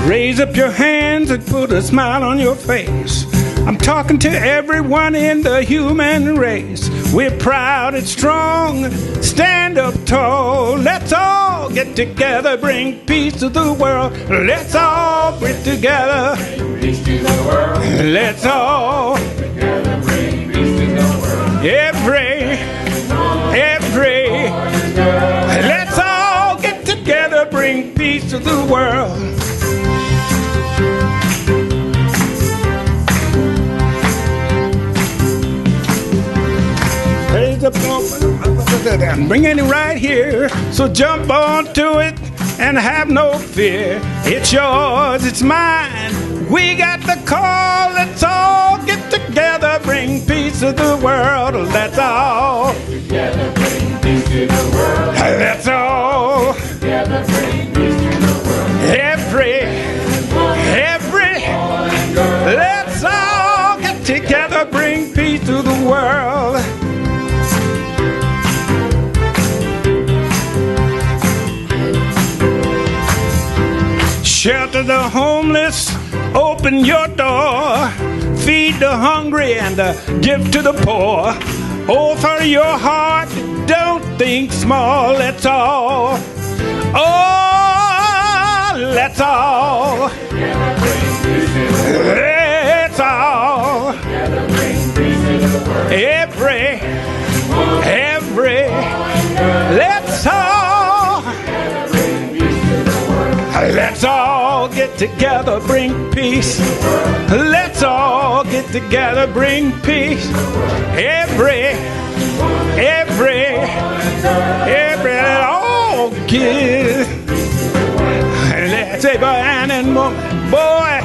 Raise up your hands and put a smile on your face. I'm talking to everyone in the human race. We're proud and strong, stand up tall. Let's all get together, bring peace to the world. Let's all get together, bring peace to the world. Let's all together bring peace to the world. Every, let's all get together, bring peace to the world. I'm bringing it right here, so jump onto it and have no fear. It's yours, it's mine. We got the call. Let's all get together, bring peace to the world. Let's all get together, bring peace to the world. Let's all get together, bring peace to the world. Every, let's all get together, bring peace to the world. Shelter the homeless, open your door. Feed the hungry and give to the poor. Offer your heart, don't think small. Let's all, let's all, let's all, every, let's all, let's all get together, bring peace. Let's all get together, bring peace. Every, let all get. Let's say man and woman, boy,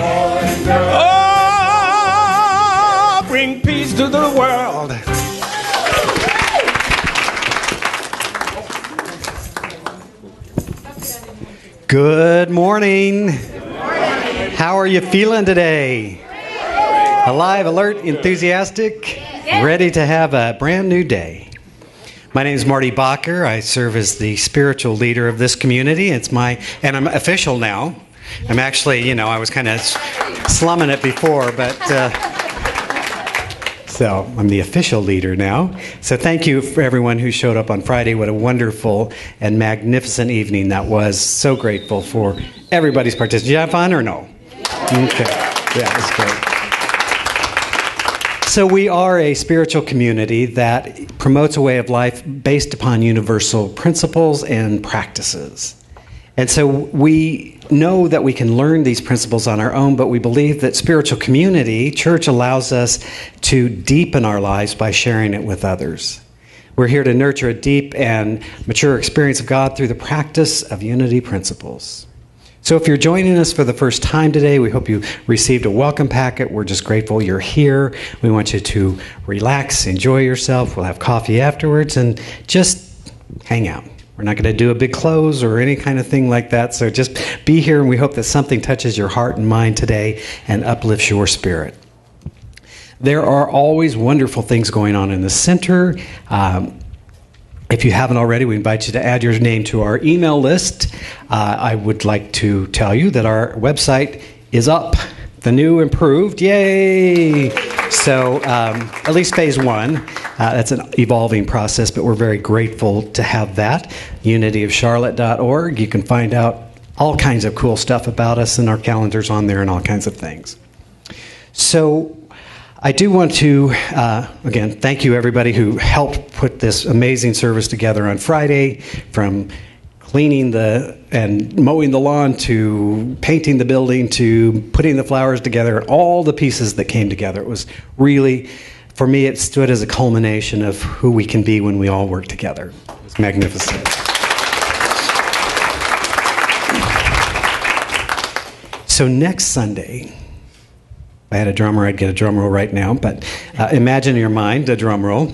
oh, bring peace to the world. Good morning. How are you feeling today? Alive, alert, enthusiastic, ready to have a brand new day. My name is Marty Bacher. I serve as the spiritual leader of this community. And I'm official now. I'm actually, I was kind of slumming it before, but so I'm the official leader now. So thank you for everyone who showed up on Friday. What a wonderful and magnificent evening that was. So grateful for everybody's participation. Did you have fun or no? Okay. Yeah, it was great. So we are a spiritual community that promotes a way of life based upon universal principles and practices. And so we know that we can learn these principles on our own, but we believe that spiritual community, church, allows us to deepen our lives by sharing it with others. We're here to nurture a deep and mature experience of God through the practice of unity principles. So if you're joining us for the first time today, we hope you received a welcome packet. We're just grateful you're here. We want you to relax, enjoy yourself. We'll have coffee afterwards and just hang out. We're not going to do a big close or any kind of thing like that. So just be here, and we hope that something touches your heart and mind today and uplifts your spirit. There are always wonderful things going on in the center. If you haven't already, we invite you to add your name to our email list. I would like to tell you that our website is up. The new improved. Yay! So at least phase one. That's an evolving process, but we're very grateful to have that. unityofcharlotte.org. You can find out all kinds of cool stuff about us, and our calendar's on there and all kinds of things. So I do want to, again, thank you everybody who helped put this amazing service together on Friday, from cleaning and mowing the lawn to painting the building to putting the flowers together, all the pieces that came together. It was really, for me, it stood as a culmination of who we can be when we all work together. It was magnificent. So next Sunday, if I had a drummer, I'd get a drum roll right now, but imagine in your mind a drum roll.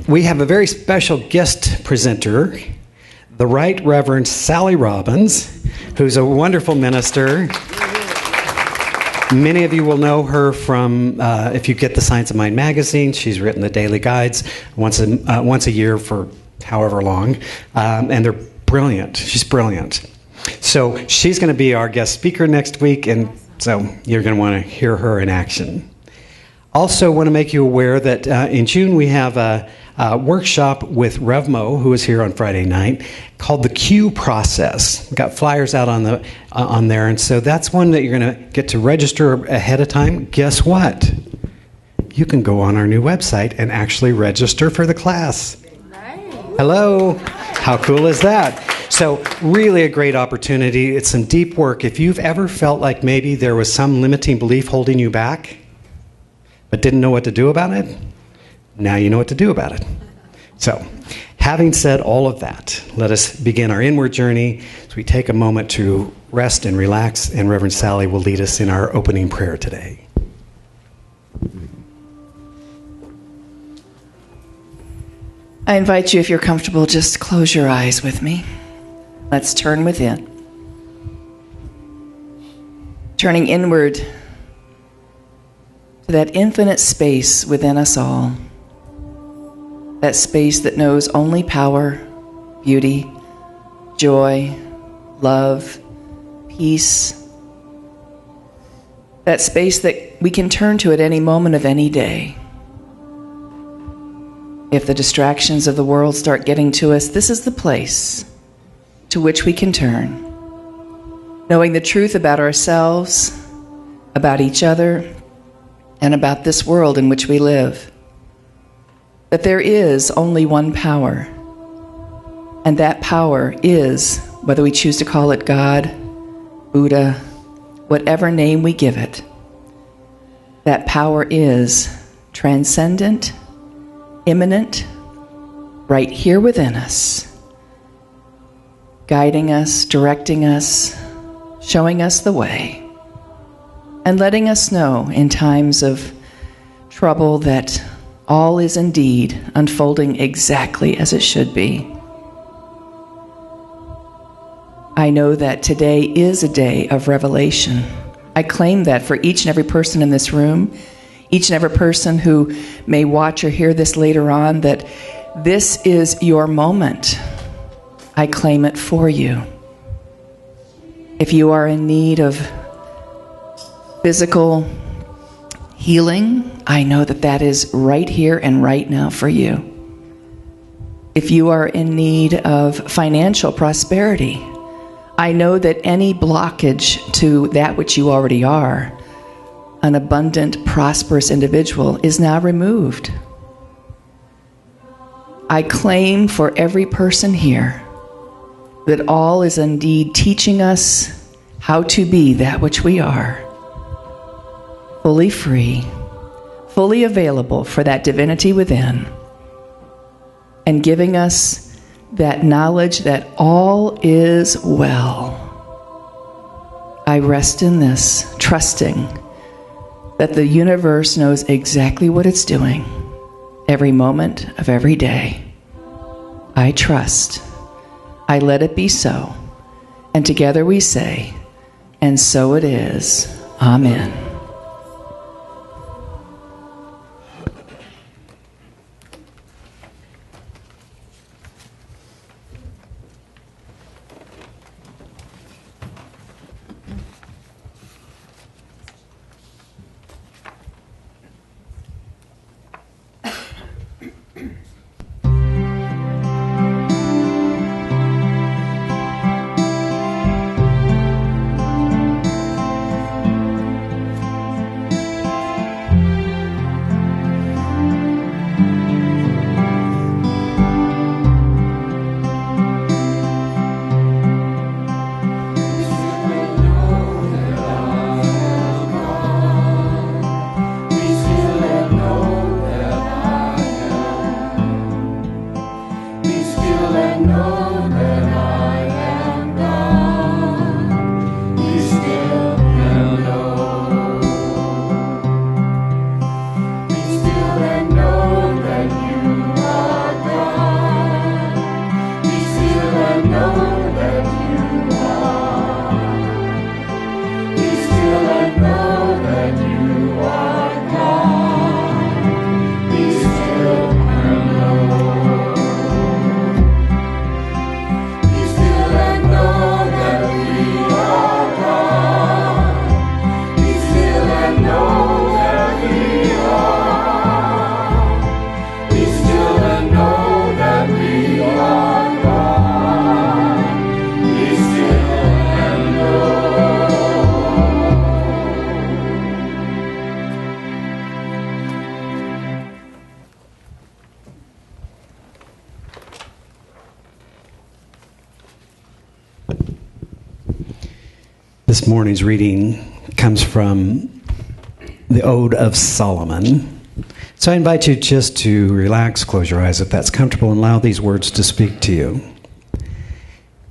We have a very special guest presenter, the Right Reverend Sally Robbins, who's a wonderful minister. Many of you will know her from, if you get the Science of Mind magazine, she's written the daily guides once a year for however long, and they're brilliant. She's brilliant. So she's going to be our guest speaker next week, and so you're going to want to hear her in action. Also want to make you aware that in June we have a workshop with Revmo, who is here on Friday night, called the Q process. We've got flyers out on there, and so that's one that you're going to get to register ahead of time. Guess what? You can go on our new website and actually register for the class. Nice. Hello. How cool is that? So really a great opportunity. It's some deep work. If you've ever felt like maybe there was some limiting belief holding you back, but didn't know what to do about it, now you know what to do about it. So, having said all of that, let us begin our inward journey as we take a moment to rest and relax, and Reverend Sally will lead us in our opening prayer today. I invite you, if you're comfortable, just close your eyes with me. Let's turn within. Turning inward to that infinite space within us all. That space that knows only power, beauty, joy, love, peace. That space that we can turn to at any moment of any day. If the distractions of the world start getting to us, this is the place to which we can turn. Knowing the truth about ourselves, about each other, and about this world in which we live. That there is only one power, and that power is, whether we choose to call it God, Buddha, whatever name we give it, that power is transcendent, immanent, right here within us, guiding us, directing us, showing us the way, and letting us know in times of trouble that all is indeed unfolding exactly as it should be. I know that today is a day of revelation. I claim that for each and every person in this room, each and every person who may watch or hear this later on, that this is your moment. I claim it for you. If you are in need of physical healing, I know that that is right here and right now for you. If you are in need of financial prosperity, I know that any blockage to that which you already are, an abundant, prosperous individual, is now removed. I claim for every person here that all is indeed teaching us how to be that which we are. Fully free, fully available for that divinity within, and giving us that knowledge that all is well. I rest in this, trusting that the universe knows exactly what it's doing every moment of every day. I trust. I let it be so. And together we say, and so it is. Amen. morning's reading comes from the Ode of Solomon. So I invite you just to relax, close your eyes if that's comfortable, and allow these words to speak to you.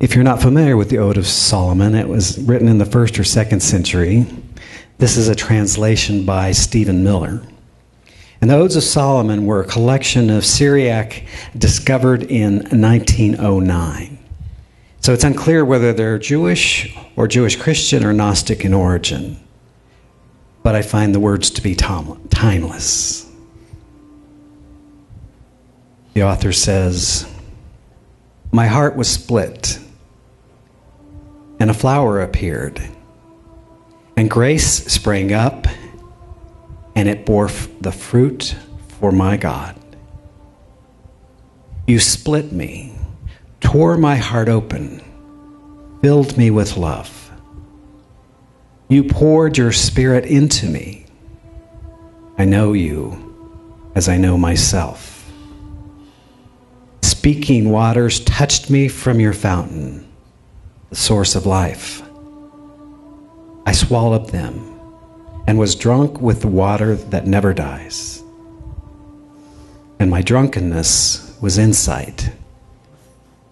If you're not familiar with the Ode of Solomon, it was written in the 1st or 2nd century. This is a translation by Stephen Miller. And the Odes of Solomon were a collection of Syriac discovered in 1909. So it's unclear whether they're Jewish or Jewish Christian or Gnostic in origin. But I find the words to be timeless. The author says, "My heart was split, and a flower appeared, and grace sprang up, and it bore the fruit for my God. You split me, tore my heart open, filled me with love. You poured your spirit into me. I know you as I know myself. Speaking waters touched me from your fountain, the source of life. I swallowed them and was drunk with the water that never dies. And my drunkenness was insight,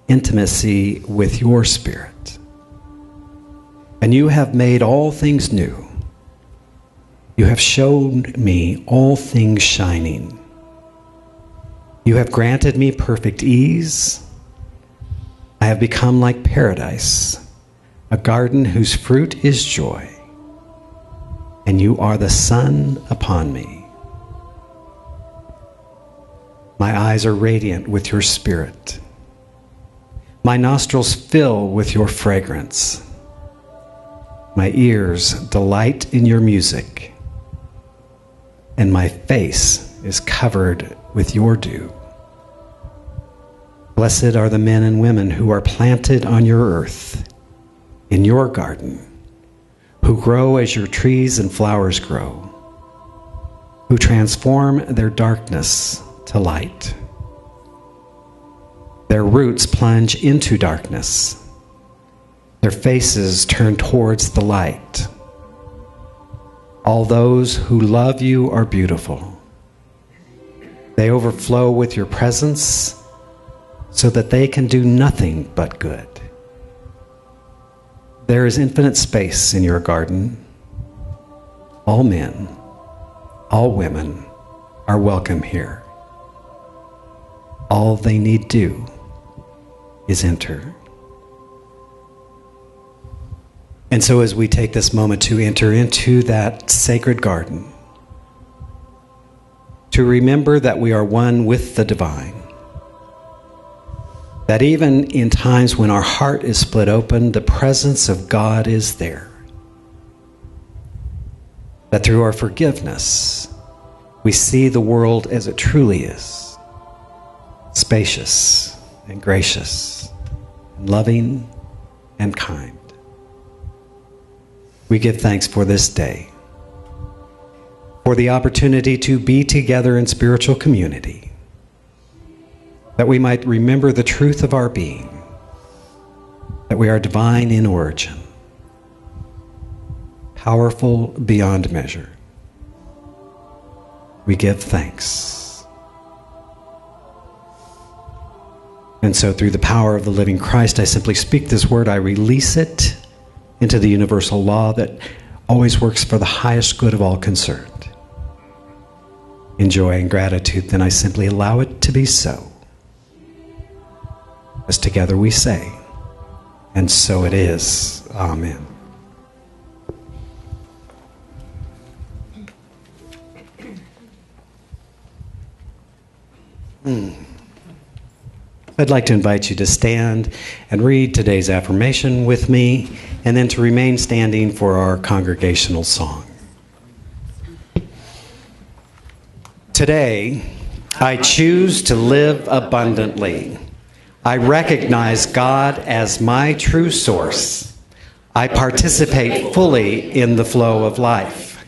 intimacy with your spirit. And you have made all things new. You have shown me all things shining. You have granted me perfect ease. I have become like paradise, a garden whose fruit is joy. And you are the sun upon me. My eyes are radiant with your spirit. My nostrils fill with your fragrance. My ears delight in your music. And my face is covered with your dew. Blessed are the men and women who are planted on your earth, in your garden, who grow as your trees and flowers grow, who transform their darkness to light. Their roots plunge into darkness. Their faces turn towards the light. All those who love you are beautiful. They overflow with your presence so that they can do nothing but good. There is infinite space in your garden. All men, all women are welcome here. All they need do is enter." And so as we take this moment to enter into that sacred garden, to remember that we are one with the divine, that even in times when our heart is split open, the presence of God is there. That through our forgiveness, we see the world as it truly is, spacious and gracious, and loving and kind. We give thanks for this day, for the opportunity to be together in spiritual community, that we might remember the truth of our being, that we are divine in origin, powerful beyond measure. We give thanks. And so through the power of the living Christ, I simply speak this word, I release it into the universal law that always works for the highest good of all concerned. In joy and gratitude, then I simply allow it to be so. As together we say, and so it is. Amen. I'd like to invite you to stand and read today's affirmation with me, and then to remain standing for our congregational song. Today, I choose to live abundantly. I recognize God as my true source. I participate fully in the flow of life.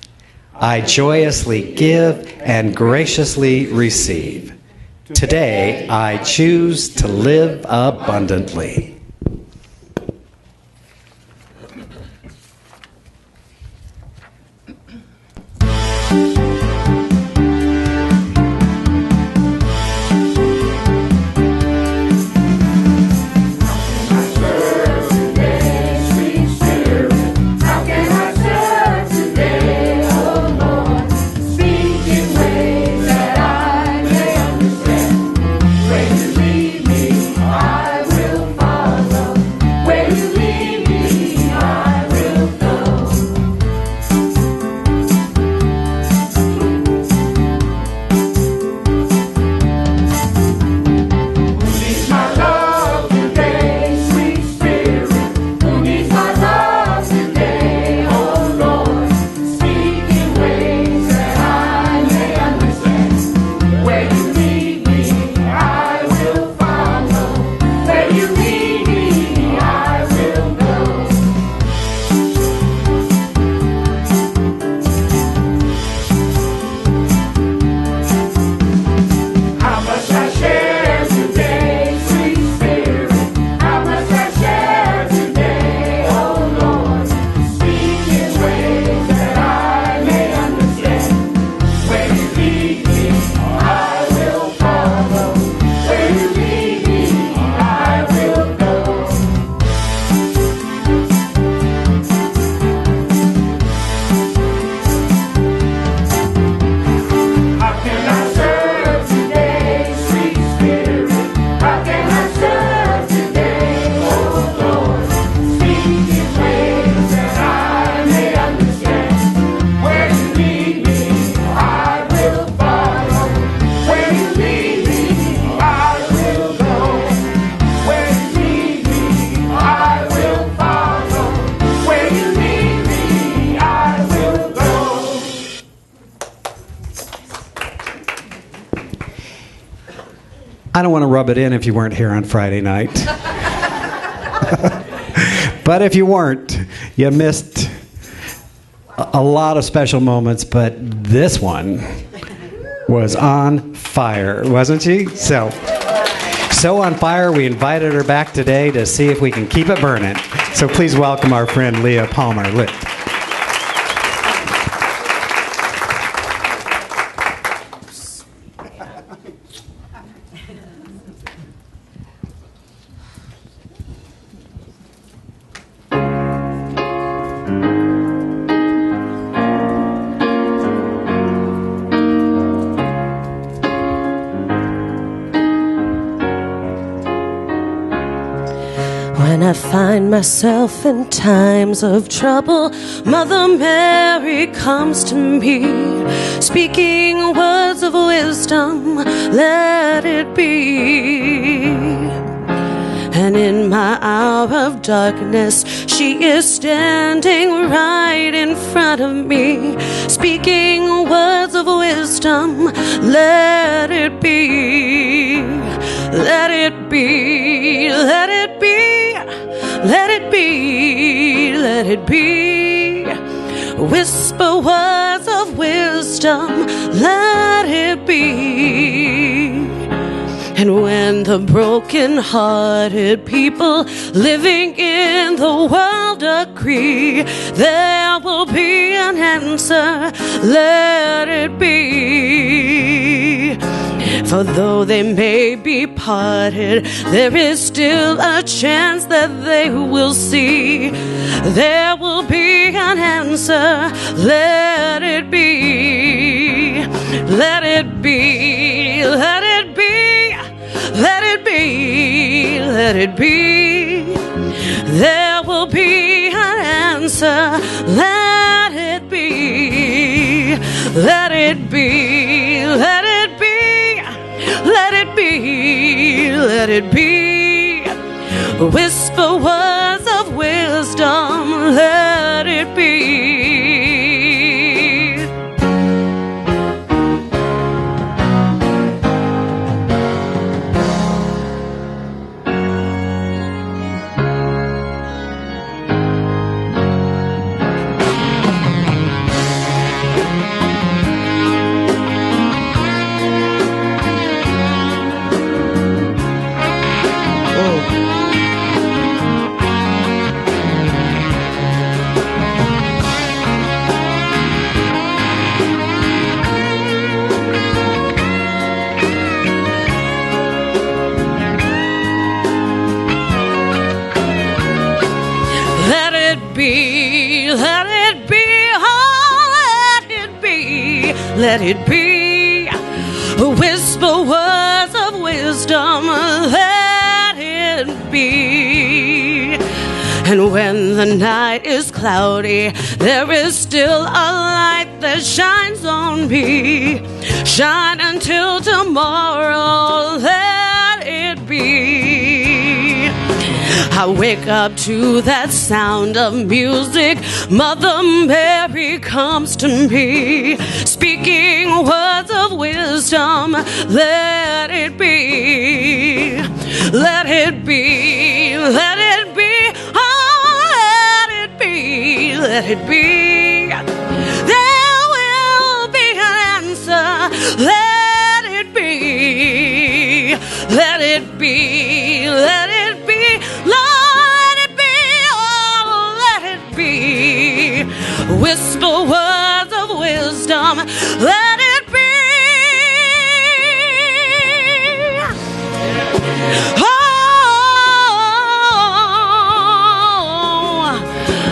I joyously give and graciously receive. Today, I choose to live abundantly. I don't want to rub it in if you weren't here on Friday night. But if you weren't, you missed a lot of special moments, but this one was on fire, wasn't she? So on fire, we invited her back today to see if we can keep it burning. So please welcome our friend Leah Palmer. When I find myself in times of trouble, Mother Mary comes to me, speaking words of wisdom, let it be. And in my hour of darkness, she is standing right in front of me, speaking words of wisdom, let it be. Let it be, let it be, let it be, let it be. Whisper words of wisdom, let it be. And when the broken-hearted people living in the world agree, there will be an answer, let it be. For though they may be parted, there is still a chance that they will see. There will be an answer, let it be. Let it be, let it be, let it be, let it be. There will be an answer, let it be. Let it be, let it be. Let it be, let it be. Whisper words of wisdom, let it be. Let it be. Whisper words of wisdom, let it be. And when the night is cloudy, there is still a light that shines on me. Shine until tomorrow, let it be. I wake up to that sound of music. Mother Mary comes to me, speaking words of wisdom, let it be. Let it be, let it be, oh, let it be, let it be. There will be an answer, let it be. Let it be, let it be, let it be, oh, let it be. Whisper words of wisdom, let it be.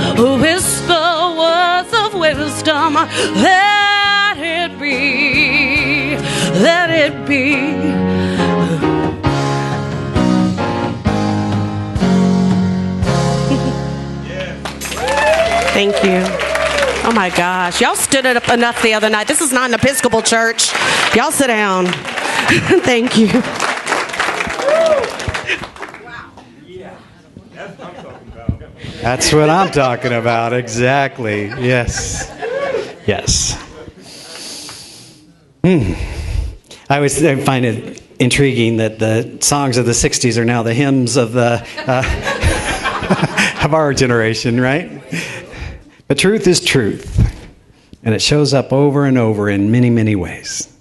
Oh, whisper words of wisdom, let it be. Let it be. Thank you. Oh my gosh. Y'all stood it up enough the other night. This is not an Episcopal church. Y'all sit down. Thank you. That's what I'm talking about. Exactly. Yes. Yes. I find it intriguing that the songs of the 60s are now the hymns of the of our generation, right? But truth is truth, and it shows up over and over in many, many ways.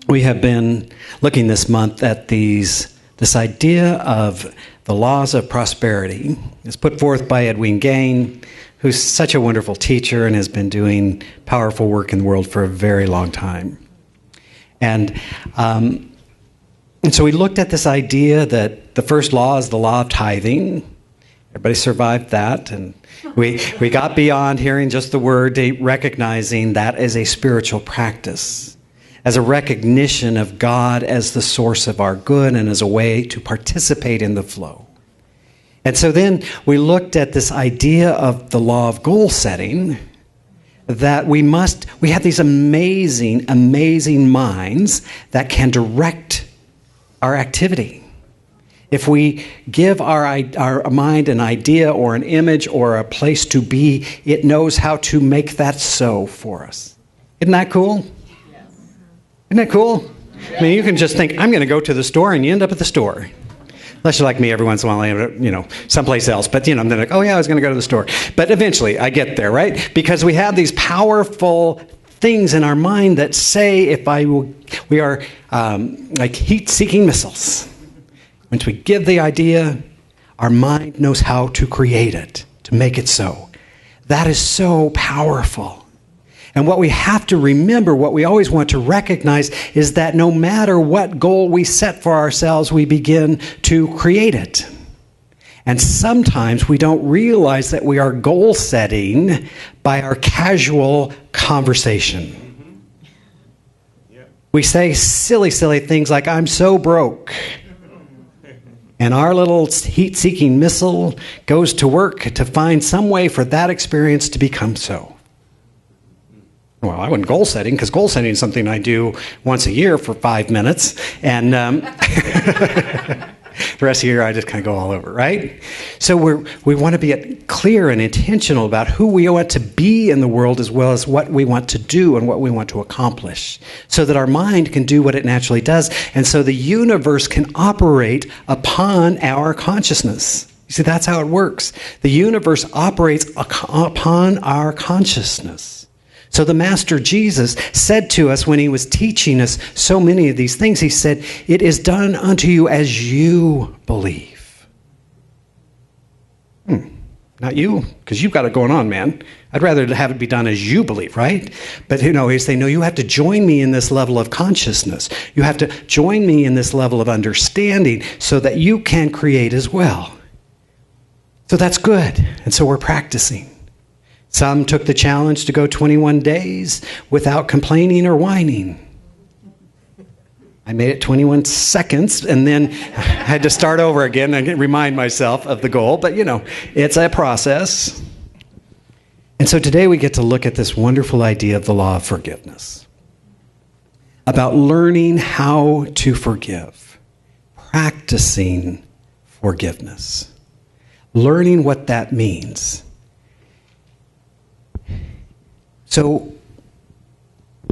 We have been looking this month at this idea of the laws of prosperity. It's put forth by Edwin Gain, who's such a wonderful teacher and has been doing powerful work in the world for a very long time. And so we looked at this idea that the first law is the law of tithing. Everybody survived that. And we got beyond hearing just the word to recognizing that as a spiritual practice, as a recognition of God as the source of our good and as a way to participate in the flow. And so then we looked at this idea of the law of goal setting, that we have these amazing, amazing minds that can direct our activity. If we give our mind an idea or an image or a place to be, it knows how to make that so for us. Isn't that cool? Yes. Isn't that cool? I mean, you can just think, I'm going to go to the store, and you end up at the store. Unless you're like me, every once in a while, someplace else. But, I'm like, oh, yeah, I was going to go to the store. But eventually, I get there, right? Because we have these powerful things in our mind that say we are like heat-seeking missiles. Once we give the idea, our mind knows how to create it, to make it so. That is so powerful. And what we have to remember, what we always want to recognize, is that no matter what goal we set for ourselves, we begin to create it. And sometimes we don't realize that we are goal setting by our casual conversation. We say silly, silly things like, I'm so broke. And our little heat-seeking missile goes to work to find some way for that experience to become so. Well, I wasn't goal setting, because goal setting is something I do once a year for 5 minutes. And the rest of the year, I just kind of go all over, right? So we want to be clear and intentional about who we want to be in the world, as well as what we want to do and what we want to accomplish, so that our mind can do what it naturally does, and so the universe can operate upon our consciousness. You see, that's how it works. The universe operates upon our consciousness. So the Master Jesus said to us when he was teaching us so many of these things, he said, it is done unto you as you believe. Not you, because you've got it going on, man. I'd rather have it be done as you believe, right? But he's saying, no, you have to join me in this level of consciousness. You have to join me in this level of understanding so that you can create as well. So that's good. And so we're practicing. Some took the challenge to go 21 days without complaining or whining. I made it 21 seconds and then I had to start over again and remind myself of the goal. But, it's a process. And so today we get to look at this wonderful idea of the law of forgiveness. About learning how to forgive. Practicing forgiveness. Learning what that means. So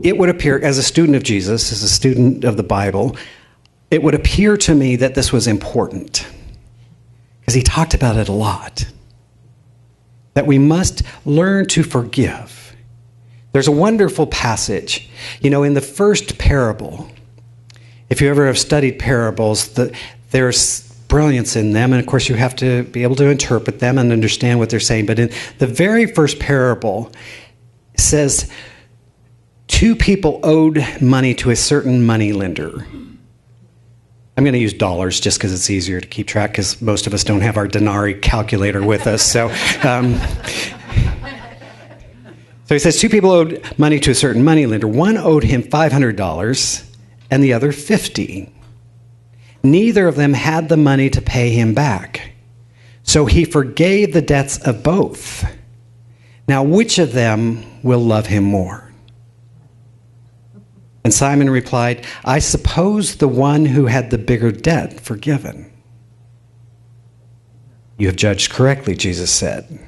it would appear, as a student of Jesus, as a student of the Bible, it would appear to me that this was important, because he talked about it a lot, that we must learn to forgive. There's a wonderful passage, in the first parable. If you ever have studied parables, there's brilliance in them, and of course you have to be able to interpret them and understand what they're saying. But in the very first parable, says 2 people owed money to a certain money lender. I'm going to use dollars just because it's easier to keep track, because most of us don't have our denarii calculator with us. So he says 2 people owed money to a certain money lender. One owed him $500 and the other $50. Neither of them had the money to pay him back. So he forgave the debts of both. Now, which of them will love him more? And Simon replied, I suppose the one who had the bigger debt forgiven. You have judged correctly, Jesus said.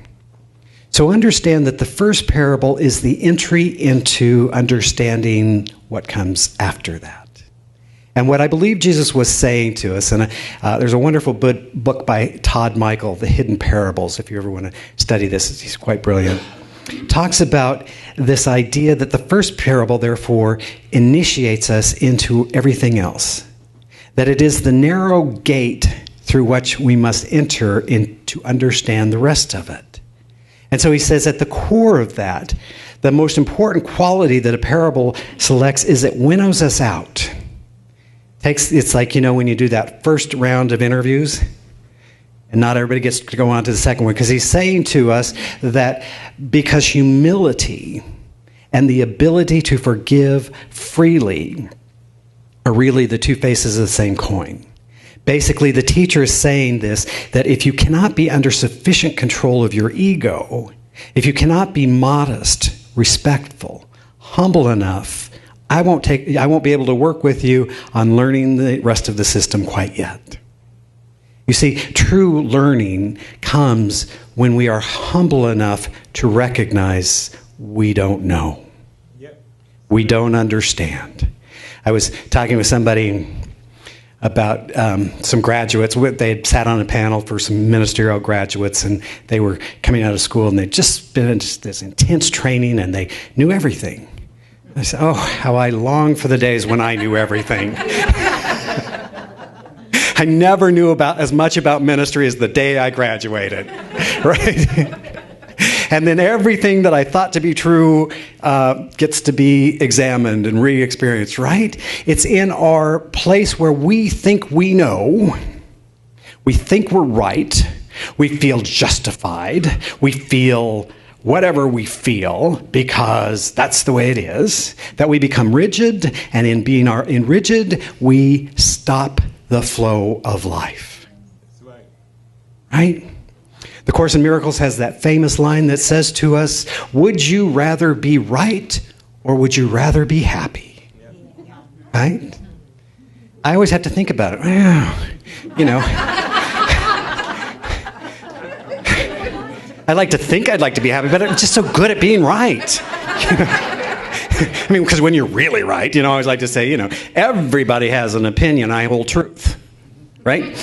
So understand that the first parable is the entry into understanding what comes after that. And what I believe Jesus was saying to us, and there's a wonderful book by Todd Michael, The Hidden Parables, if you ever want to study this. He's quite brilliant. Talks about this idea that the first parable, therefore, initiates us into everything else. That it is the narrow gate through which we must enter in to understand the rest of it. And so he says at the core of that, the most important quality that a parable selects is it winnows us out. It's like, when you do that first round of interviews, and not everybody gets to go on to the second one, because he's saying to us that because humility and the ability to forgive freely are really the two faces of the same coin. Basically, the teacher is saying this, that if you cannot be under sufficient control of your ego, if you cannot be modest, respectful, humble enough, I won't be able to work with you on learning the rest of the system quite yet. You see, true learning comes when we are humble enough to recognize we don't know. Yep. We don't understand. I was talking with somebody about some graduates. They had sat on a panel for some ministerial graduates, and they were coming out of school, and they'd just been in this intense training, and they knew everything. I said, oh, how I long for the days when I knew everything. I never knew as much about ministry as the day I graduated, right? And then everything that I thought to be true gets to be examined and re-experienced, right? It's in our place where we think we know, we think we're right, we feel justified, we feel whatever we feel because that's the way it is, that we become rigid, and in being rigid, we stop the flow of life. That's right. Right? The Course in Miracles has that famous line that says to us, would you rather be right or would you rather be happy? Yeah. Right? I always have to think about it. I like to think I'd like to be happy, but I'm just so good at being right. I mean, because when you're really right, I always like to say, everybody has an opinion, I hold truth, right?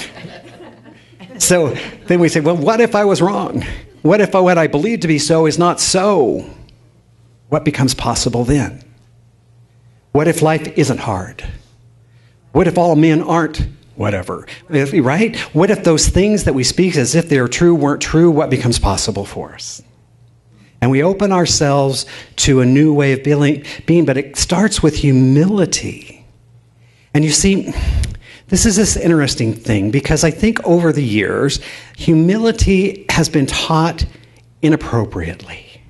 So then we say, well, what if I was wrong? What if what I believe to be so is not so? What becomes possible then? What if life isn't hard? What if all men aren't whatever, right? What if those things that we speak as if they're true weren't true? What becomes possible for us? And we open ourselves to a new way of being, but it starts with humility. And you see, this is this interesting thing, because I think over the years, humility has been taught inappropriately.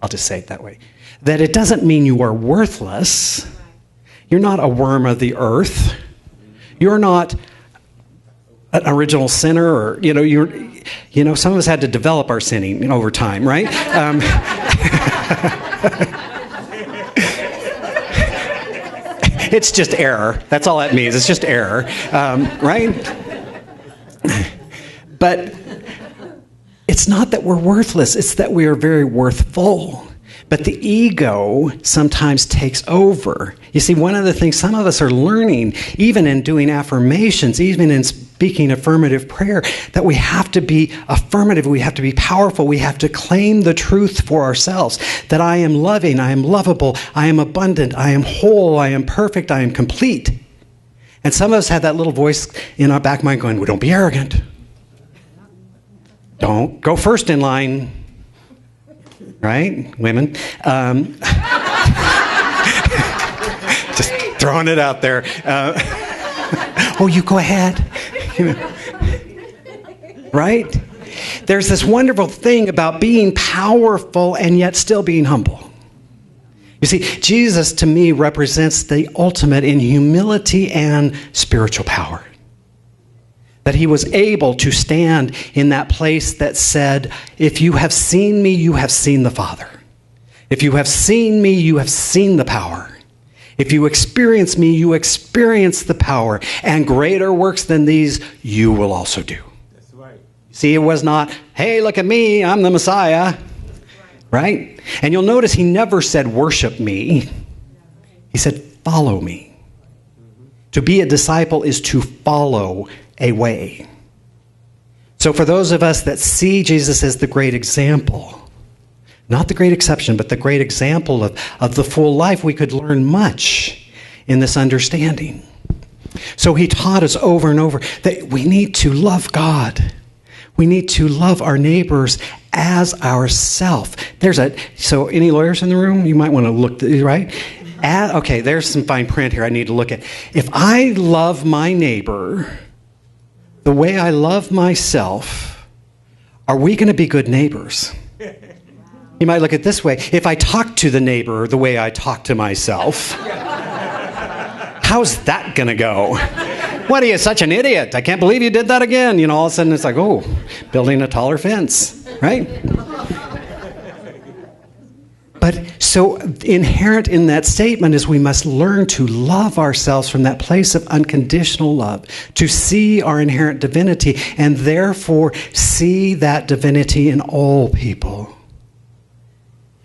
I'll just say it that way. That it doesn't mean you are worthless. You're not a worm of the earth. You're not an original sinner, or some of us had to develop our sinning over time, right? It's just error. That's all that means. It's just error, right? But it's not that we're worthless. It's that we are very worthful. But the ego sometimes takes over. You see, one of the things some of us are learning, even in doing affirmations, even in speaking affirmative prayer, that we have to be affirmative, we have to be powerful, we have to claim the truth for ourselves, that I am loving, I am lovable, I am abundant, I am whole, I am perfect, I am complete. And some of us have that little voice in our back mind going, well, don't be arrogant. Don't go first in line. Right, women? Just throwing it out there. Oh, you go ahead. Right? There's this wonderful thing about being powerful and yet still being humble. You see, Jesus to me represents the ultimate in humility and spiritual power. That he was able to stand in that place that said, if you have seen me, you have seen the Father. If you have seen me, you have seen the power. If you experience me, you experience the power. And greater works than these, you will also do. That's right. See, it was not, hey, look at me, I'm the Messiah. Right? And you'll notice he never said, worship me. He said, follow me. To be a disciple is to follow a way. So for those of us that see Jesus as the great example, not the great exception, but the great example of the full life, we could learn much in this understanding. So he taught us over and over that we need to love God. We need to love our neighbors as ourself. So any lawyers in the room? You might want to look, right? Okay, there's some fine print here I need to look at. If I love my neighbor the way I love myself, are we going to be good neighbors? You might look at it this way. If I talk to the neighbor the way I talk to myself, how's that going to go? What are you, such an idiot? I can't believe you did that again. All of a sudden it's like, oh, building a taller fence, right? But so inherent in that statement is we must learn to love ourselves from that place of unconditional love, to see our inherent divinity, and therefore see that divinity in all people.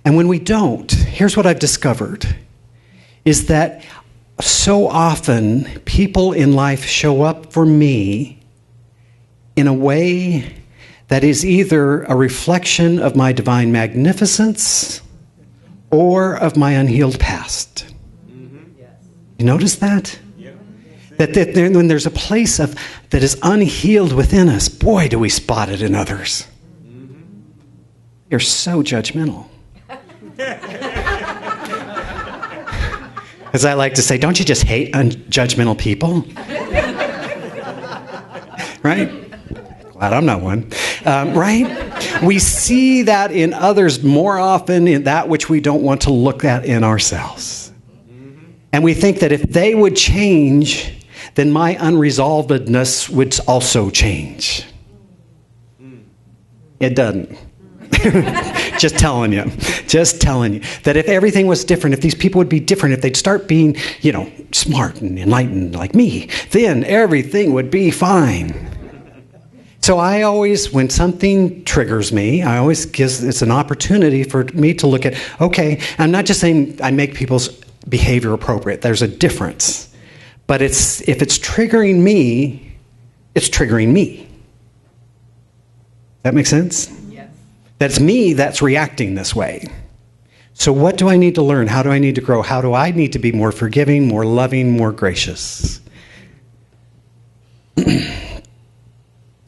And when we don't, here's what I've discovered, is that so often people in life show up for me in a way that is either a reflection of my divine magnificence or of my unhealed past. You notice that? That when there's a place that is unhealed within us, boy, do we spot it in others. You're so judgmental. As I like to say, don't you just hate judgmental people? Right? Glad I'm not one. Right? We see that in others more often in that which we don't want to look at in ourselves. And we think that if they would change, then my unresolvedness would also change. It doesn't. Just telling you that if everything was different, if these people would be different, if they'd start being, smart and enlightened like me, then everything would be fine. So I always, when something triggers me, it's an opportunity for me to look at, okay, I'm not just saying I make people's behavior appropriate. There's a difference. But if it's triggering me, it's triggering me. That make sense? Yes. That's me that's reacting this way. So what do I need to learn? How do I need to grow? How do I need to be more forgiving, more loving, more gracious?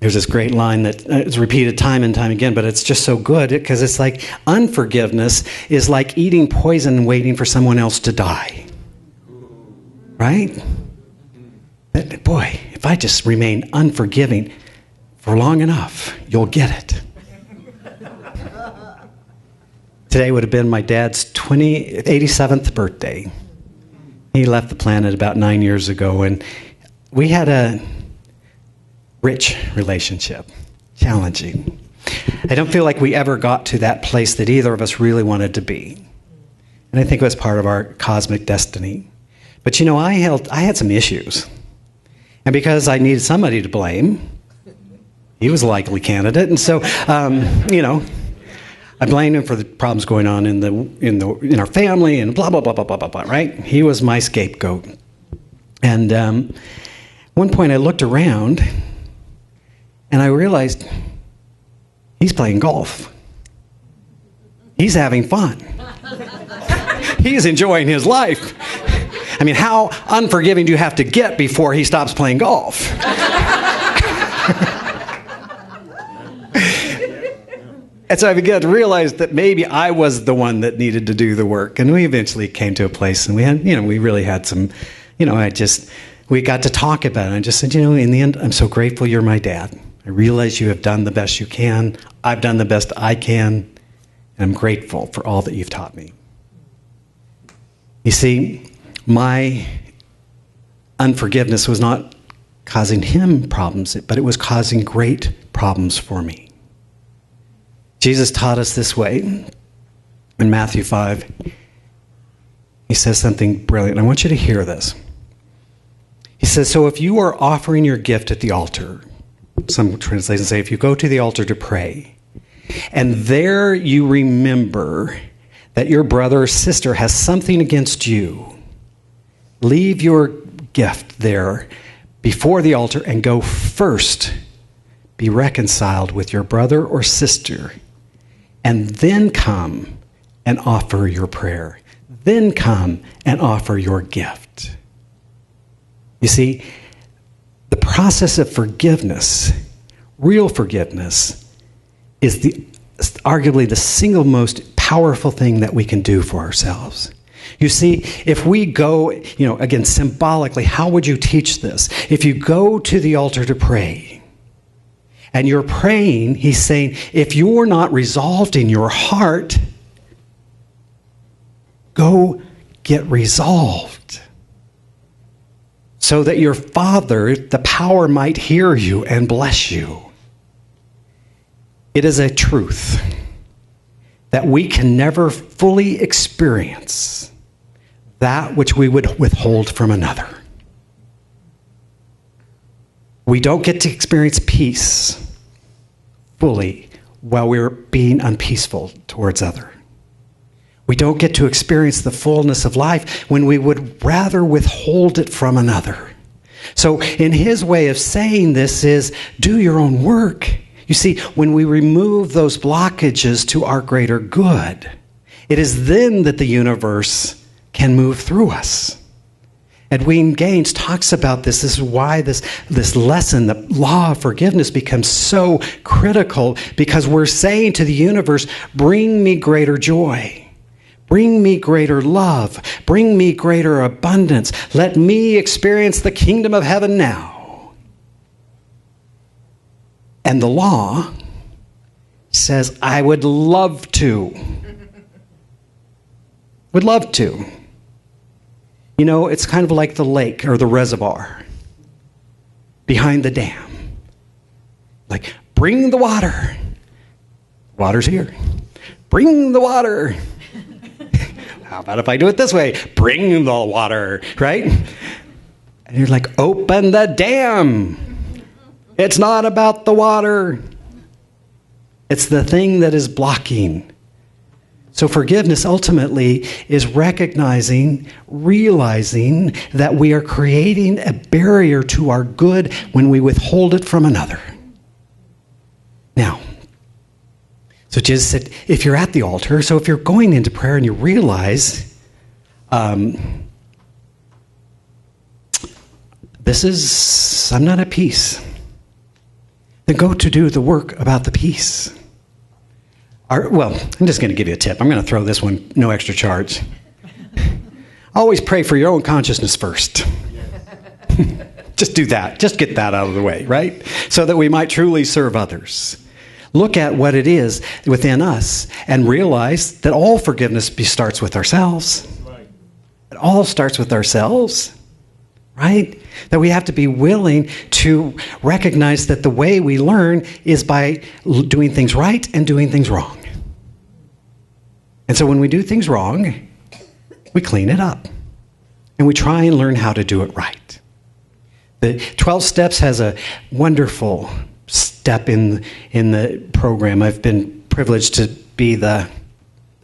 There's this great line that is repeated time and time again, but it's just so good because it's like unforgiveness is like eating poison and waiting for someone else to die. Right? Boy, if I just remain unforgiving for long enough, you'll get it. Today would have been my dad's 87th birthday. He left the planet about 9 years ago, and we had a rich relationship, challenging. I don't feel like we ever got to that place that either of us really wanted to be. And I think it was part of our cosmic destiny. But I had some issues. And because I needed somebody to blame, he was a likely candidate. And so, I blamed him for the problems going on in our family and blah, blah, blah, blah, blah, blah, blah, right? He was my scapegoat. And one point I looked around and I realized he's playing golf. He's having fun. He's enjoying his life. I mean, how unforgiving do you have to get before he stops playing golf? And so I began to realize that maybe I was the one that needed to do the work. And we eventually came to a place and we had, we really had some, we got to talk about it. I just said, in the end, I'm so grateful you're my dad. I realize you have done the best you can. I've done the best I can. And I'm grateful for all that you've taught me. You see, my unforgiveness was not causing him problems, but it was causing great problems for me. Jesus taught us this way. In Matthew 5, he says something brilliant. I want you to hear this. He says, so if you are offering your gift at the altar, some translations say, if you go to the altar to pray, and there you remember that your brother or sister has something against you, leave your gift there before the altar and go first be reconciled with your brother or sister, and then come and offer your prayer. Then come and offer your gift. You see, the process of forgiveness, real forgiveness, is arguably the single most powerful thing that we can do for ourselves. You see, if we go, again, symbolically, how would you teach this? If you go to the altar to pray, and you're praying, he's saying, if you're not resolved in your heart, go get resolved, so that your Father, the power, might hear you and bless you. It is a truth that we can never fully experience that which we would withhold from another. We don't get to experience peace fully while we're being unpeaceful towards others. We don't get to experience the fullness of life when we would rather withhold it from another. So in his way of saying this is, do your own work. You see, when we remove those blockages to our greater good, it is then that the universe can move through us. Edwin Gaines talks about this. This is why this lesson, the law of forgiveness, becomes so critical, because we're saying to the universe, bring me greater joy. Bring me greater love. Bring me greater abundance. Let me experience the kingdom of heaven now. And the law says, I would love to. Would love to. It's kind of like the lake or the reservoir behind the dam. Like, bring the water. Water's here. Bring the water. How about if I do it this way? Bring the water, right? And you're like, open the dam. It's not about the water. It's the thing that is blocking. So forgiveness ultimately is realizing that we are creating a barrier to our good when we withhold it from another. Now, so Jesus said, if you're at the altar, so if you're going into prayer and you realize, I'm not at peace, then go to do the work about the peace. I'm just going to give you a tip. I'm going to throw this one, no extra charge. Always pray for your own consciousness first. Just do that. Just get that out of the way, right? So that we might truly serve others. Look at what it is within us and realize that all forgiveness starts with ourselves. It all starts with ourselves, right? That we have to be willing to recognize that the way we learn is by doing things right and doing things wrong. And so when we do things wrong, we clean it up. And we try and learn how to do it right. The 12 Steps has a wonderful step in the program. I've been privileged to be the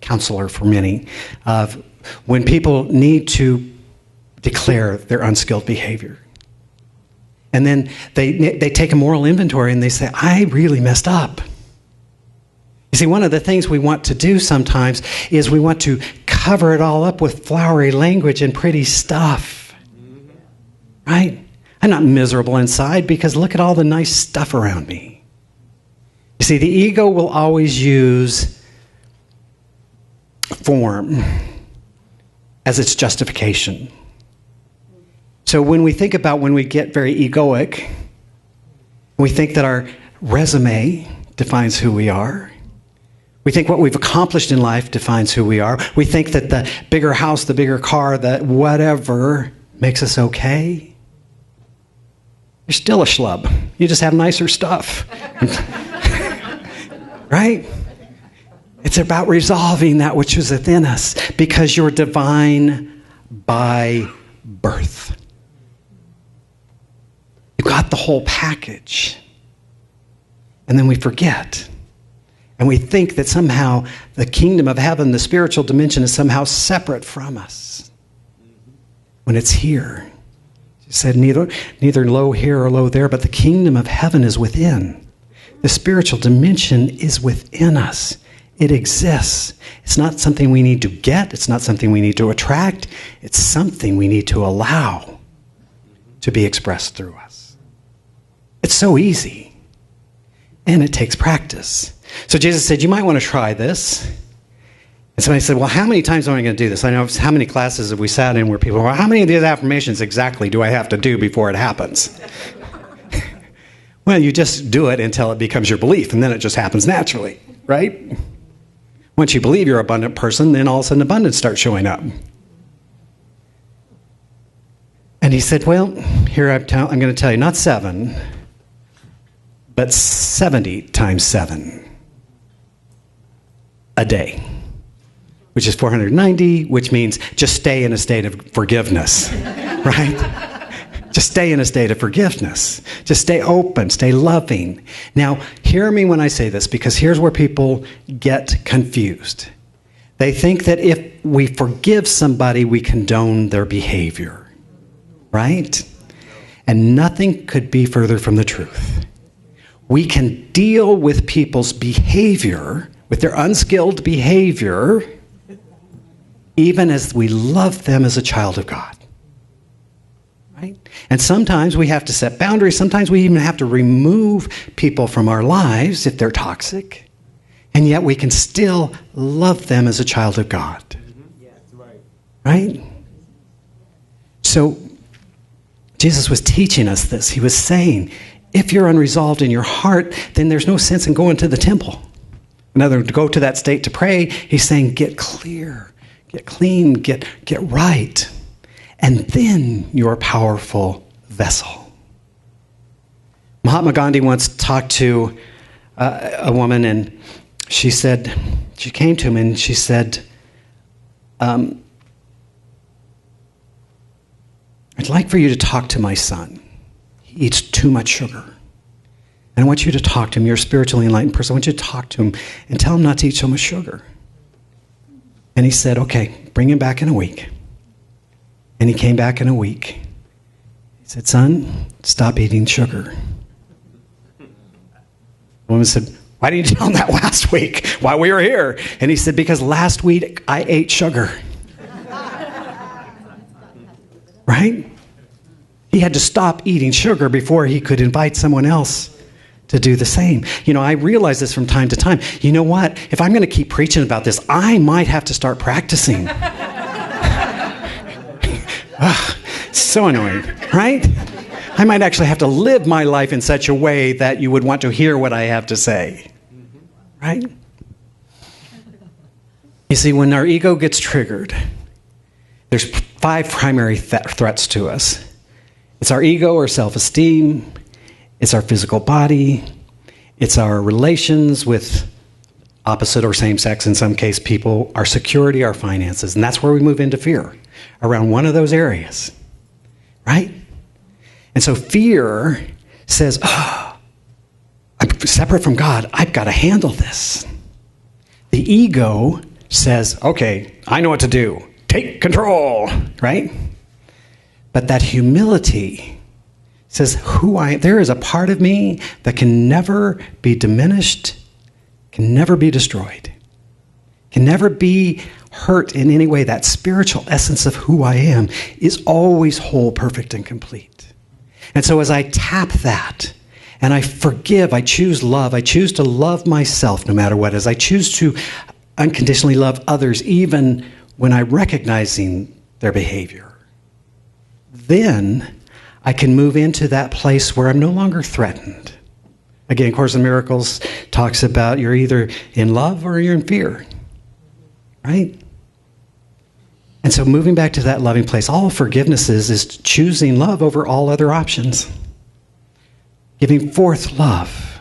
counselor for many of when people need to declare their unskilled behavior. And then they take a moral inventory and they say, I really messed up. You see, one of the things we want to do sometimes is we want to cover it all up with flowery language and pretty stuff. Right? I'm not miserable inside because look at all the nice stuff around me. You see, the ego will always use form as its justification. So when we think about when we get very egoic, we think that our resume defines who we are. We think what we've accomplished in life defines who we are. We think that the bigger house, the bigger car, that whatever makes us okay. You're still a schlub. You just have nicer stuff. Right? It's about resolving that which is within us because you're divine by birth. You got the whole package. And then we forget. And we think that somehow the kingdom of heaven, the spiritual dimension, is somehow separate from us. When it's here. He said, neither low here or low there, but the kingdom of heaven is within. The spiritual dimension is within us. It exists. It's not something we need to get. It's not something we need to attract. It's something we need to allow to be expressed through us. It's so easy. And it takes practice. So Jesus said, you might want to try this. And somebody said, well, how many times am I going to do this? I know how many classes have we sat in where people, well, how many of these affirmations exactly do I have to do before it happens? Well, you just do it until it becomes your belief, and then it just happens naturally, right? Once you believe you're an abundant person, then all of a sudden abundance starts showing up. And he said, well, here I'm going to tell you, not 7, but 70 times 7 a day, which is 490, which means just stay in a state of forgiveness, right? Just stay in a state of forgiveness. Just stay open, stay loving. Now, hear me when I say this, because here's where people get confused. They think that if we forgive somebody, we condone their behavior, right? And nothing could be further from the truth. We can deal with people's behavior, with their unskilled behavior, even as we love them as a child of God. Right? And sometimes we have to set boundaries. Sometimes we even have to remove people from our lives if they're toxic. And yet we can still love them as a child of God. Yeah, that's right. Right? So Jesus was teaching us this. He was saying, if you're unresolved in your heart, then there's no sense in going to the temple. In other words, to go to that state to pray, he's saying, get clear, get clean, get right. And then you're a powerful vessel. Mahatma Gandhi once talked to a woman, and she said, she came to him and she said, I'd like for you to talk to my son. He eats too much sugar. And I want you to talk to him. You're a spiritually enlightened person. I want you to talk to him and tell him not to eat so much sugar. And he said, okay, bring him back in a week. And he came back in a week. He said, son, stop eating sugar. The woman said, why didn't you tell him that last week while we were here? And he said, because last week I ate sugar. Right? He had to stop eating sugar before he could invite someone else to do the same. You know, I realize this from time to time. You know what? If I'm going to keep preaching about this, I might have to start practicing. So annoying, right? I might actually have to live my life in such a way that you would want to hear what I have to say, right? You see, when our ego gets triggered, there's 5 primary threats to us. It's our ego or self-esteem. It's our physical body. It's our relations with opposite or same-sex, in some case, people, our security, our finances. And that's where we move into fear, around one of those areas, right? And so fear says, oh, I'm separate from God. I've got to handle this. The ego says, okay, I know what to do. Take control, right? But that humility says, there is a part of me that can never be diminished, can never be destroyed, can never be hurt in any way. That spiritual essence of who I am is always whole, perfect, and complete. And so as I tap that, and I forgive, I choose love, I choose to love myself no matter what, as I choose to unconditionally love others, even when I'm recognizing their behavior, then I can move into that place where I'm no longer threatened. Again, Course in Miracles talks about you're either in love or you're in fear, right? And so moving back to that loving place, all forgiveness is choosing love over all other options. Giving forth love.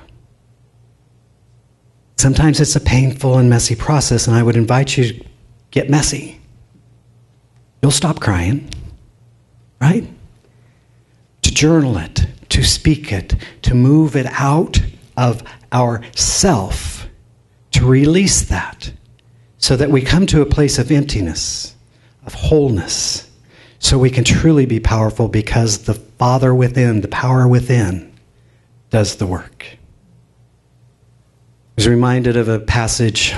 Sometimes it's a painful and messy process, and I would invite you to get messy. You'll stop crying, right? To journal it, to speak it, to move it out of our self, to release that, so that we come to a place of emptiness, of wholeness, so we can truly be powerful because the Father within, the power within, does the work. I was reminded of a passage.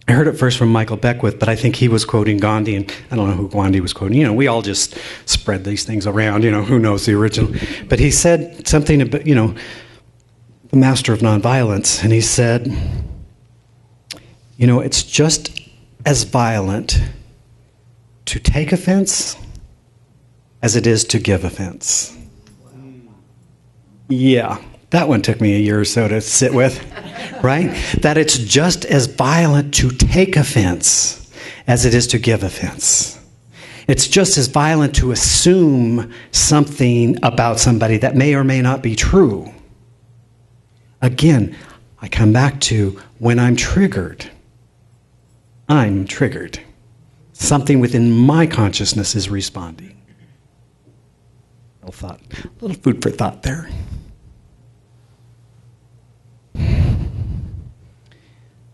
I heard it first from Michael Beckwith, but I think he was quoting Gandhi, and I don't know who Gandhi was quoting. We all just spread these things around, who knows the original. But he said something about, the master of nonviolence, and he said, it's just as violent to take offense as it is to give offense. Yeah, that one took me a year or so to sit with, right? That it's just as violent to take offense as it is to give offense. It's just as violent to assume something about somebody that may or may not be true. Again, I come back to when I'm triggered. Something within my consciousness is responding. A little food for thought there.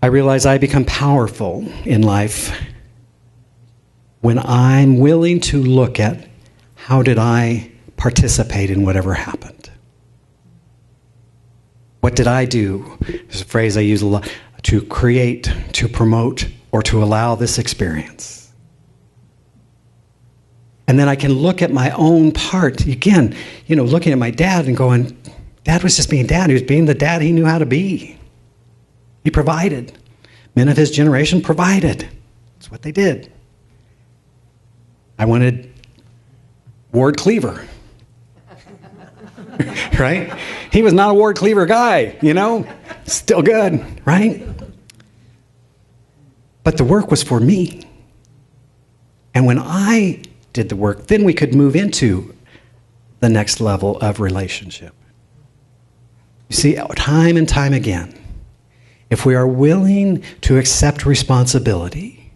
I realize I become powerful in life when I'm willing to look at how did I participate in whatever happened. What did I do? There's a phrase I use a lot, to create, to promote, or to allow this experience. And then I can look at my own part. Again, looking at my dad and going, Dad was just being dad. He was being the dad he knew how to be. He provided. Men of his generation provided. That's what they did. I wanted Ward Cleaver. Right? He was not a Ward Cleaver guy, Still good, right? But the work was for me. And when I did the work, then we could move into the next level of relationship. You see, time and time again, if we are willing to accept responsibility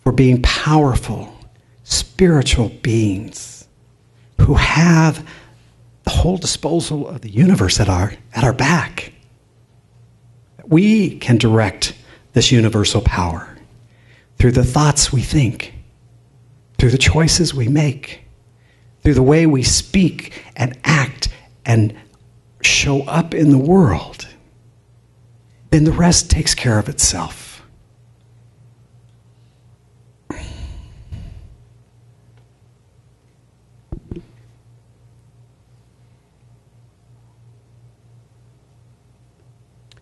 for being powerful, spiritual beings who have the whole disposal of the universe at our back, we can direct this universal power through the thoughts we think, through the choices we make, through the way we speak and act and show up in the world. Then the rest takes care of itself.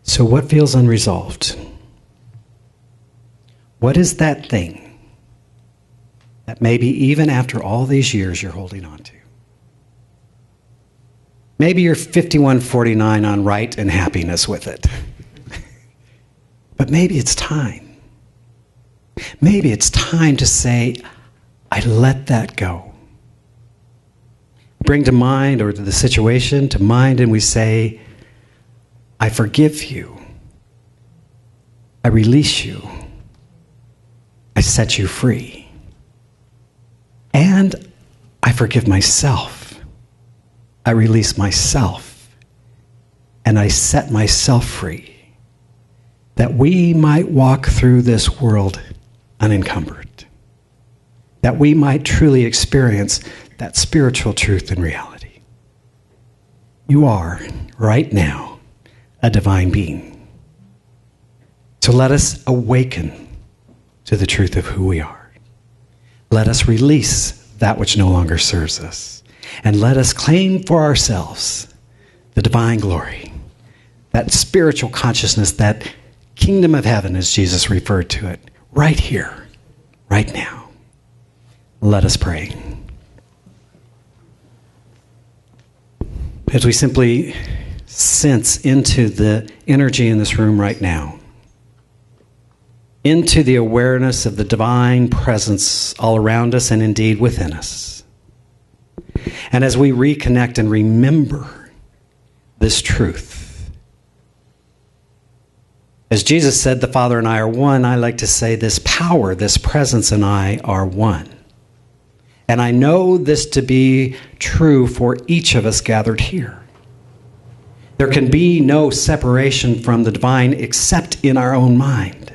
So what feels unresolved? What is that thing that maybe even after all these years you're holding on to? Maybe you're 51-49 on right and happiness with it. But maybe it's time. Maybe it's time to say, I let that go. Bring to mind, or to the situation to mind, and we say, I forgive you. I release you. I set you free. And I forgive myself. I release myself. And I set myself free. That we might walk through this world unencumbered. That we might truly experience that spiritual truth and reality. You are, right now, a divine being. So let us awaken to the truth of who we are. Let us release that which no longer serves us. And let us claim for ourselves the divine glory, that spiritual consciousness, that kingdom of heaven, as Jesus referred to it, right here, right now. Let us pray. As we simply sense into the energy in this room right now, into the awareness of the divine presence all around us and indeed within us. And as we reconnect and remember this truth, as Jesus said, the Father and I are one, I like to say this power, this presence and I are one. And I know this to be true for each of us gathered here. There can be no separation from the divine except in our own mind.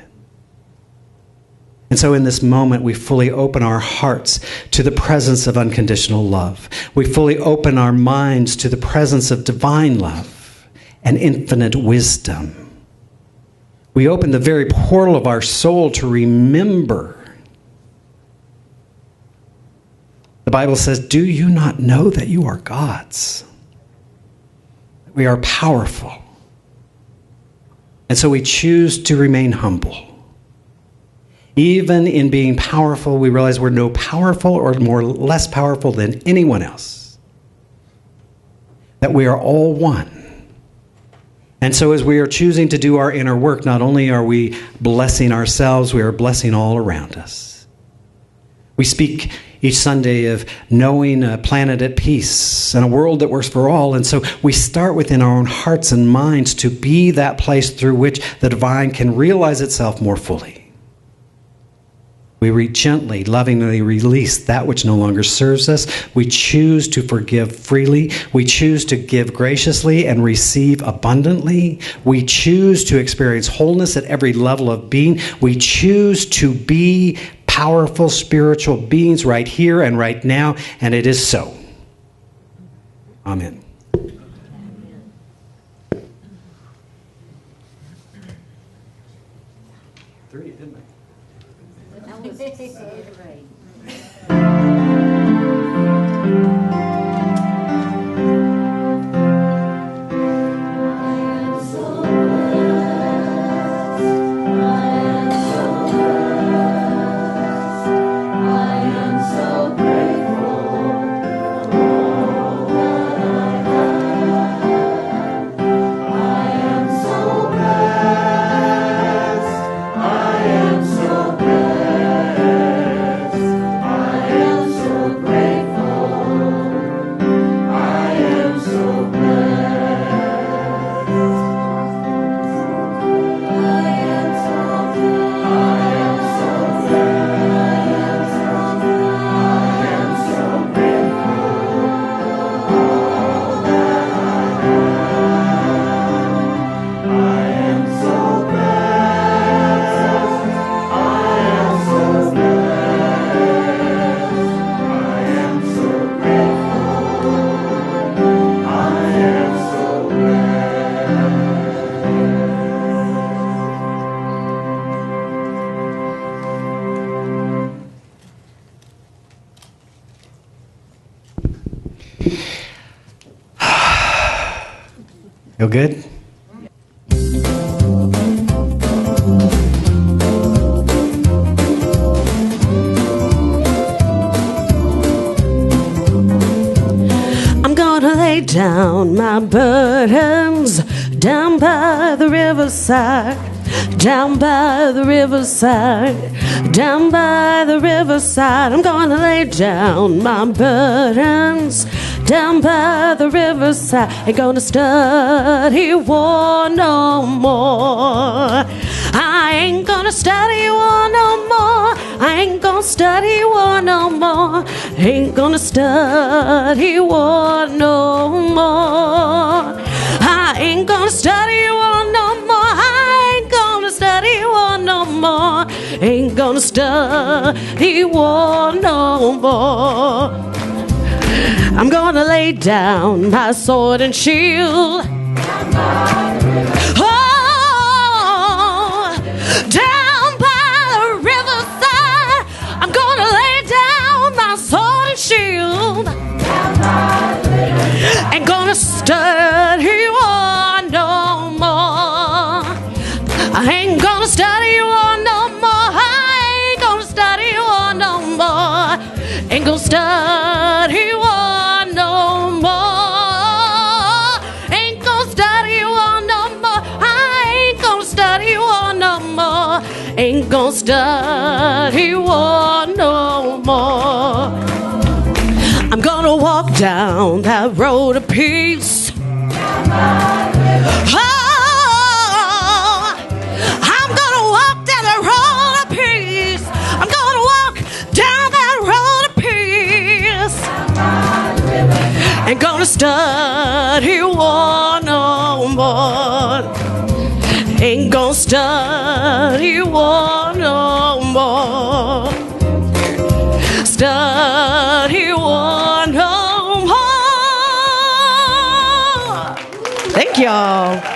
And so in this moment, we fully open our hearts to the presence of unconditional love. We fully open our minds to the presence of divine love and infinite wisdom. We open the very portal of our soul to remember. The Bible says, "Do you not know that you are God's?" We are powerful. And so we choose to remain humble. Even in being powerful, we realize we're no powerful or less powerful than anyone else. That we are all one. And so as we are choosing to do our inner work, not only are we blessing ourselves, we are blessing all around us. We speak each Sunday of knowing a planet at peace and a world that works for all. And so we start within our own hearts and minds to be that place through which the divine can realize itself more fully. We gently, lovingly release that which no longer serves us. We choose to forgive freely. We choose to give graciously and receive abundantly. We choose to experience wholeness at every level of being. We choose to be powerful spiritual beings right here and right now, and it is so. Amen. Three, didn't I? Feel good? I'm gonna lay down my burdens down by the riverside, down by the riverside, down by the riverside. I'm gonna lay down my burdens down by the riverside. Ain't gonna study war no more. I ain't gonna study war no more. I ain't gonna study war no more. Ain't gonna study war no more. I ain't gonna study war no more. I ain't gonna study war no more. Ain't gonna study war no more. I'm gonna lay down my sword and shield. Oh, down by the riverside. I'm gonna lay down my sword and shield. Ain't gonna study war no more. I ain't gonna study war no more. I ain't gonna study war no more. Ain't gonna study war. Ain't gonna study war no more. I'm gonna walk down that road of peace. Oh, I'm gonna walk down that road of peace. I'm gonna walk down that road of peace. Ain't gonna study war no more. Ain't gonna study war no more. y'all.